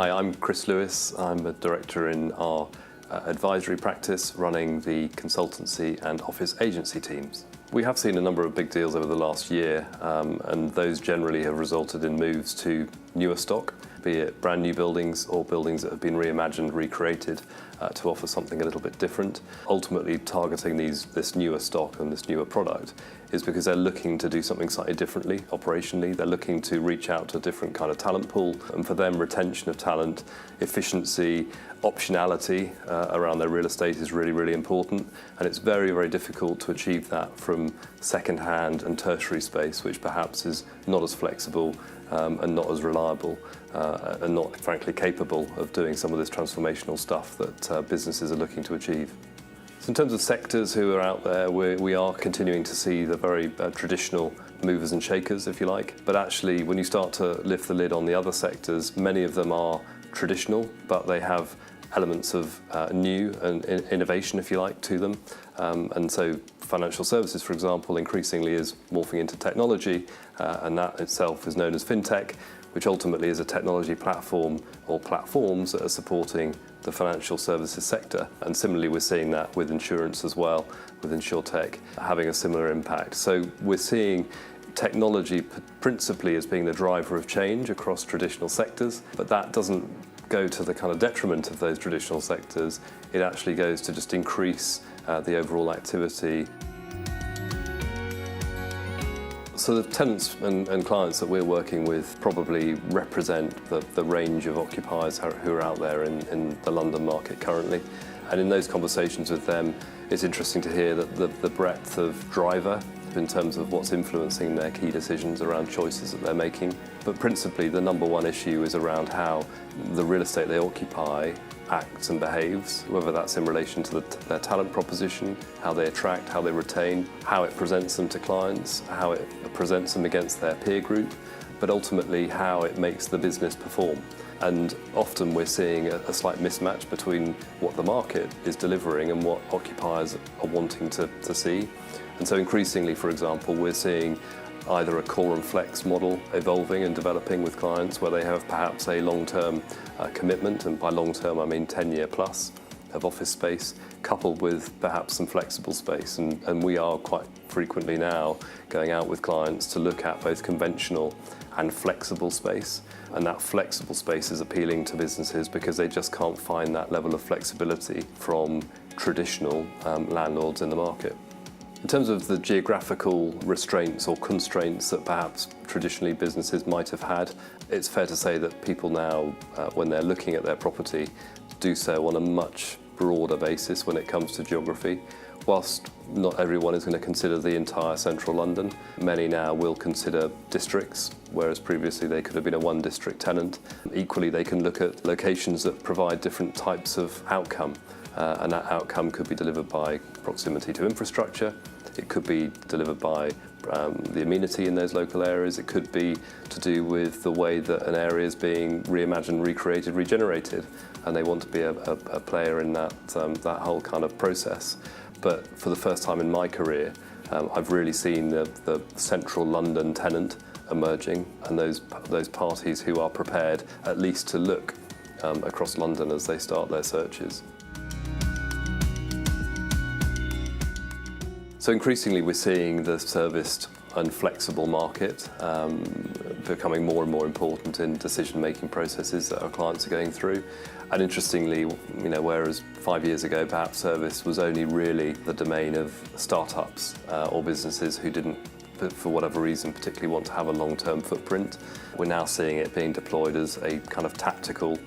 Hi, I'm Chris Lewis. I'm a director in our advisory practice running the consultancy and office agency teams. We have seen a number of big deals over the last year, and those generally have resulted in moves to newer stock, be it brand new buildings or buildings that have been reimagined, recreated to offer something a little bit different. Ultimately, targeting this newer stock and this newer product is because they're looking to do something slightly differently operationally. They're looking to reach out to a different kind of talent pool, and for them, retention of talent, efficiency, optionality around their real estate is really, really important. And it's very, very difficult to achieve that from second-hand and tertiary space, which perhaps is not as flexible and not as reliable and not, frankly, capable of doing some of this transformational stuff that businesses are looking to achieve. So in terms of sectors who are out there, we are continuing to see the very traditional movers and shakers, if you like. But actually, when you start to lift the lid on the other sectors, many of them are traditional, but they have elements of new and innovation, if you like, to them. And so financial services, for example, increasingly is morphing into technology, and that itself is known as fintech, which ultimately is a technology platform or platforms that are supporting the financial services sector. And similarly, we're seeing that with insurance as well, with insurtech having a similar impact. So we're seeing technology principally as being the driver of change across traditional sectors, but that doesn't go to the kind of detriment of those traditional sectors. It actually goes to just increase the overall activity. So the tenants and clients that we're working with probably represent the range of occupiers who are out there in the London market currently. And in those conversations with them, it's interesting to hear that the breadth of driver in terms of what's influencing their key decisions around choices that they're making. But principally, the number one issue is around how the real estate they occupy acts and behaves, whether that's in relation to their talent proposition, how they attract, how they retain, how it presents them to clients, how it presents them against their peer group, but ultimately how it makes the business perform. And often we're seeing a slight mismatch between what the market is delivering and what occupiers are wanting to see. And so increasingly, for example, we're seeing either a core and flex model evolving and developing with clients where they have perhaps a long-term commitment, and by long-term I mean 10-year plus of office space, coupled with perhaps some flexible space. And we are quite frequently now going out with clients to look at both conventional and flexible space. And that flexible space is appealing to businesses because they just can't find that level of flexibility from traditional landlords in the market. In terms of the geographical restraints or constraints that perhaps traditionally businesses might have had, it's fair to say that people now, when they're looking at their property, do so on a much broader basis when it comes to geography. Whilst not everyone is going to consider the entire central London, many now will consider districts, whereas previously they could have been a one district tenant. Equally, they can look at locations that provide different types of outcome. And that outcome could be delivered by proximity to infrastructure, it could be delivered by the amenity in those local areas, it could be to do with the way that an area is being reimagined, recreated, regenerated, and they want to be a player in that whole kind of process. But for the first time in my career, I've really seen the central London tenant emerging, and those parties who are prepared at least to look across London as they start their searches. So increasingly we're seeing the serviced and flexible market becoming more and more important in decision-making processes that our clients are going through. And interestingly, whereas 5 years ago perhaps service was only really the domain of startups or businesses who didn't, for whatever reason, particularly want to have a long-term footprint, we're now seeing it being deployed as a kind of tactical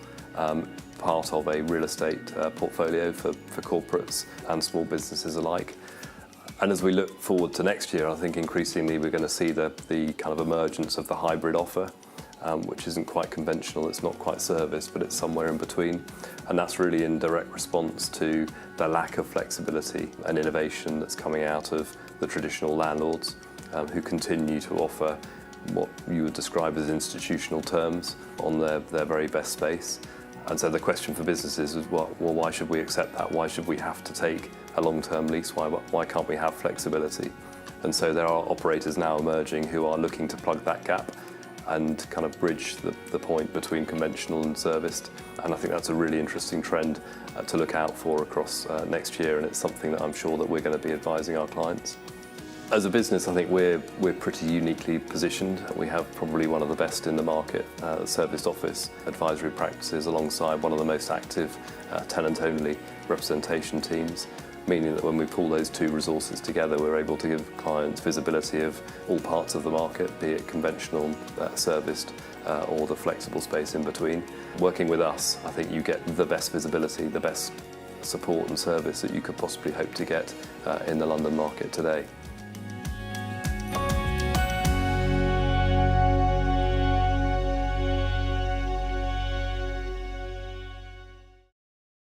part of a real estate portfolio for corporates and small businesses alike. And as we look forward to next year, I think increasingly we're going to see the kind of emergence of the hybrid offer, which isn't quite conventional, it's not quite service, but it's somewhere in between. And that's really in direct response to the lack of flexibility and innovation that's coming out of the traditional landlords who continue to offer what you would describe as institutional terms on their very best space. And so the question for businesses is, well, why should we accept that? Why should we have to take a long-term lease? Why can't we have flexibility? And so there are operators now emerging who are looking to plug that gap and kind of bridge the point between conventional and serviced. And I think that's a really interesting trend to look out for across next year, and it's something that I'm sure that we're going to be advising our clients. As a business, I think we're pretty uniquely positioned. We have probably one of the best in the market serviced office advisory practices, alongside one of the most active tenant-only representation teams, meaning that when we pull those two resources together, we're able to give clients visibility of all parts of the market, be it conventional, serviced, or the flexible space in between. Working with us, I think you get the best visibility, the best support and service that you could possibly hope to get in the London market today.